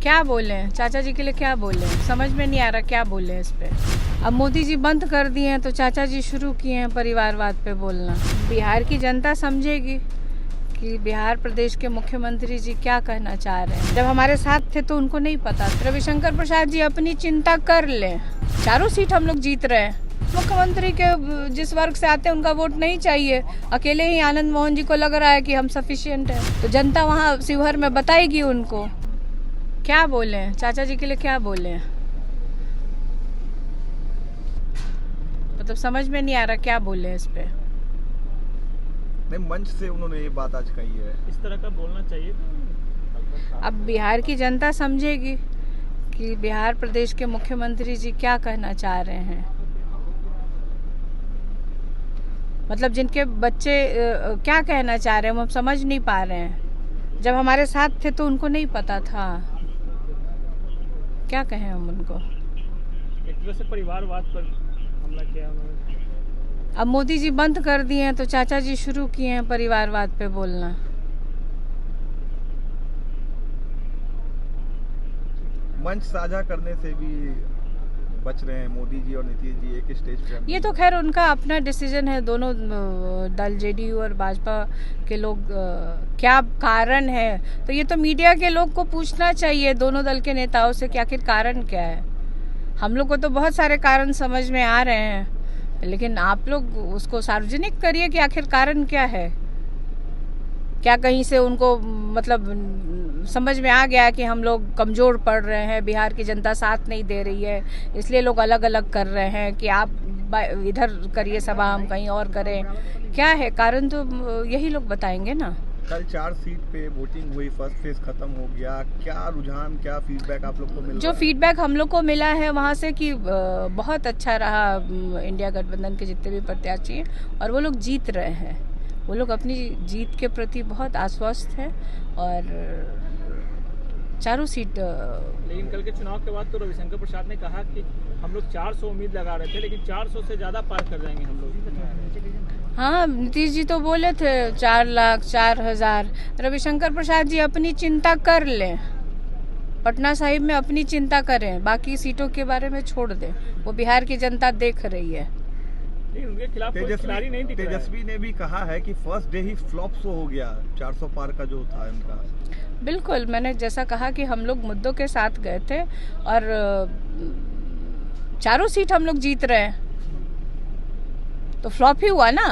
क्या बोले चाचा जी के लिए, क्या बोले समझ में नहीं आ रहा क्या बोले इस पे। अब मोदी जी बंद कर दिए हैं तो चाचा जी शुरू किए हैं परिवारवाद पे बोलना। बिहार की जनता समझेगी कि बिहार प्रदेश के मुख्यमंत्री जी क्या कहना चाह रहे हैं। जब हमारे साथ थे तो उनको नहीं पता। रविशंकर प्रसाद जी अपनी चिंता कर लें, चारों सीट हम लोग जीत रहे हैं। मुख्यमंत्री के जिस वर्ग से आते हैं उनका वोट नहीं चाहिए। अकेले ही आनंद मोहन जी को लग रहा है कि हम सफिशिएंट हैं, तो जनता वहाँ शिवहर में बताएगी उनको। क्या बोले चाचा जी के लिए, क्या बोले मतलब समझ में नहीं आ रहा क्या बोले इस पे। नहीं, मंच से उन्होंने ये बात आज कही है, इस तरह का बोलना चाहिए। अब बिहार की जनता समझेगी कि बिहार प्रदेश के मुख्यमंत्री जी क्या कहना चाह रहे हैं। मतलब जिनके बच्चे क्या कहना चाह रहे हैं हम समझ नहीं पा रहे हैं। जब हमारे साथ थे तो उनको नहीं पता था। क्या कहें हम उनको। एक तरह से परिवारवाद पर हमला किया उन्होंने। अब मोदी जी बंद कर दिए हैं तो चाचा जी शुरू किए हैं परिवारवाद पे बोलना। मंच साझा करने से भी बच रहे हैं मोदी जी और नीतीश जी एक स्टेज पे। ये तो खैर उनका अपना डिसीजन है। दोनों दल जेडीयू और भाजपा के लोग क्या कारण है तो ये तो मीडिया के लोग को पूछना चाहिए, दोनों दल के नेताओं से कि आखिर कारण क्या है। हम लोग को तो बहुत सारे कारण समझ में आ रहे हैं, लेकिन आप लोग उसको सार्वजनिक करिए कि आखिर कारण क्या है। क्या कहीं से उनको मतलब समझ में आ गया कि हम लोग कमज़ोर पड़ रहे हैं, बिहार की जनता साथ नहीं दे रही है, इसलिए लोग अलग अलग कर रहे हैं कि आप इधर करिए सभा, हम कहीं और करें। क्या है कारण तो यही लोग बताएंगे ना। कल 4 सीट पे वोटिंग हुई, फर्स्ट फेज खत्म हो गया। क्या रुझान, क्या फीडबैक आप लोग को मिला? जो फीडबैक हम लोग को मिला है वहाँ से कि बहुत अच्छा रहा इंडिया गठबंधन के जितने भी प्रत्याशी हैं और वो लोग जीत रहे हैं। वो लोग अपनी जीत के प्रति बहुत आश्वस्त हैं और चारों सीट। लेकिन कल के चुनाव के बाद तो रविशंकर प्रसाद ने कहा कि हम लोग 400 उम्मीद लगा रहे थे, लेकिन 400 से ज़्यादा पार कर जाएंगे हम लोग। हाँ, नीतीश जी तो बोले थे 4 लाख 4,000। रविशंकर प्रसाद जी अपनी चिंता कर लें, पटना साहिब में अपनी चिंता करें, बाकी सीटों के बारे में छोड़ दें। वो बिहार की जनता देख रही है। उनके खिलाफ कोई खिलाड़ी नहीं दिख रहा है। तेजस्वी ने भी कहा है कि फर्स्ट डे ही फ्लॉप शो हो गया 400 पार का जो था उनका। बिल्कुल, मैंने जैसा कहा कि हम लोग मुद्दों के साथ गए थे और चारों सीट हम लोग जीत रहे हैं, तो फ्लॉप ही हुआ ना।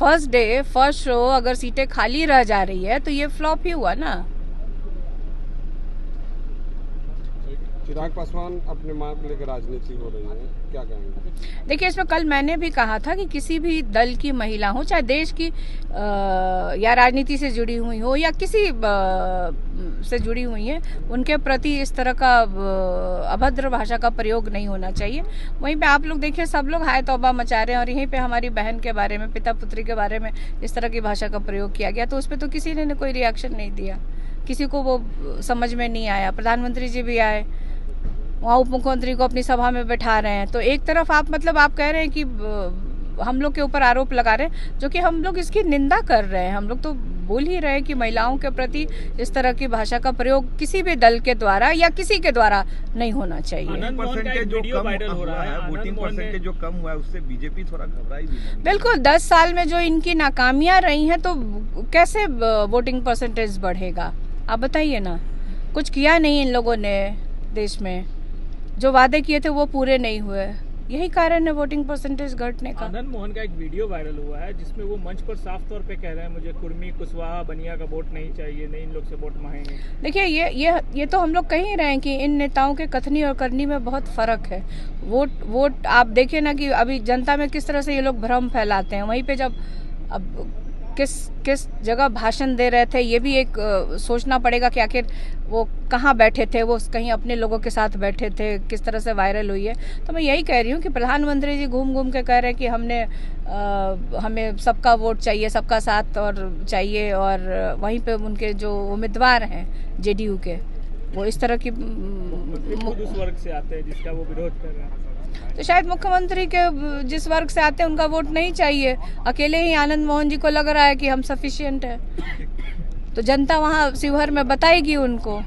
फर्स्ट डे फर्स्ट शो अगर सीटें खाली रह जा रही है तो ये फ्लॉप ही हुआ ना। चिराग पासवान अपने मार्ग लेकर राजनीति हो रही है, क्या कहेंगे? देखिए, इसमें कल मैंने भी कहा था कि किसी भी दल की महिला हो, चाहे देश की या राजनीति से जुड़ी हुई हो या किसी से जुड़ी हुई है, उनके प्रति इस तरह का अभद्र भाषा का प्रयोग नहीं होना चाहिए। वहीं पे आप लोग देखिए, सब लोग हाय तौबा मचा रहे हैं और यहीं पे हमारी बहन के बारे में, पिता पुत्री के बारे में इस तरह की भाषा का प्रयोग किया गया, तो उस पर तो किसी ने कोई रिएक्शन नहीं दिया, किसी को वो समझ में नहीं आया। प्रधानमंत्री जी भी आए, वहाँ उप मुख्यमंत्री को अपनी सभा में बैठा रहे हैं। तो एक तरफ आप आप कह रहे हैं कि हम लोग के ऊपर आरोप लगा रहे हैं, जो कि हम लोग इसकी निंदा कर रहे हैं। हम लोग तो बोल ही रहे हैं कि महिलाओं के प्रति इस तरह की भाषा का प्रयोग किसी भी दल के द्वारा या किसी के द्वारा नहीं होना चाहिए। वोटिंग परसेंटेज जो कम हुआ है उससे बीजेपी थोड़ा घबराई भी नहीं। बिल्कुल, 10 साल में जो इनकी नाकामियां रही हैं तो कैसे वोटिंग परसेंटेज बढ़ेगा, आप बताइए ना। कुछ किया नहीं इन लोगों ने देश में, जो वादे किए थे वो पूरे नहीं हुए, यही कारण है वोटिंग परसेंटेज घटने का। आनंद मोहन का एक वीडियो वायरल हुआ है जिसमें वो मंच पर साफ तौर पे कह रहे हैं मुझे कुर्मी, कुशवाहा, बनिया का वोट नहीं चाहिए, नहीं इन लोग से वोट मांगेंगे। देखिए, ये तो हम लोग कह ही रहे हैं कि इन नेताओं के कथनी और करनी में बहुत फर्क है। वोट आप देखिए ना कि अभी जनता में किस तरह से ये लोग भ्रम फैलाते हैं। वहीं पे जब अब किस जगह भाषण दे रहे थे, ये भी एक सोचना पड़ेगा कि आखिर वो कहाँ बैठे थे, वो कहीं अपने लोगों के साथ बैठे थे, किस तरह से वायरल हुई है। तो मैं यही कह रही हूँ कि प्रधानमंत्री जी घूम घूम के कह रहे हैं कि हमें सबका वोट चाहिए, सबका साथ और चाहिए, और वहीं पे उनके जो उम्मीदवार हैं जेडीयू के, वो इस तरह की उस वर्ग से आते हैं जिसका वो विरोध कर रहे हैं। तो शायद मुख्यमंत्री के जिस वर्ग से आते हैं उनका वोट नहीं चाहिए। अकेले ही आनंद मोहन जी को लग रहा है कि हम सफिशिएंट हैं, तो जनता वहाँ शिवहर में बताएगी उनको।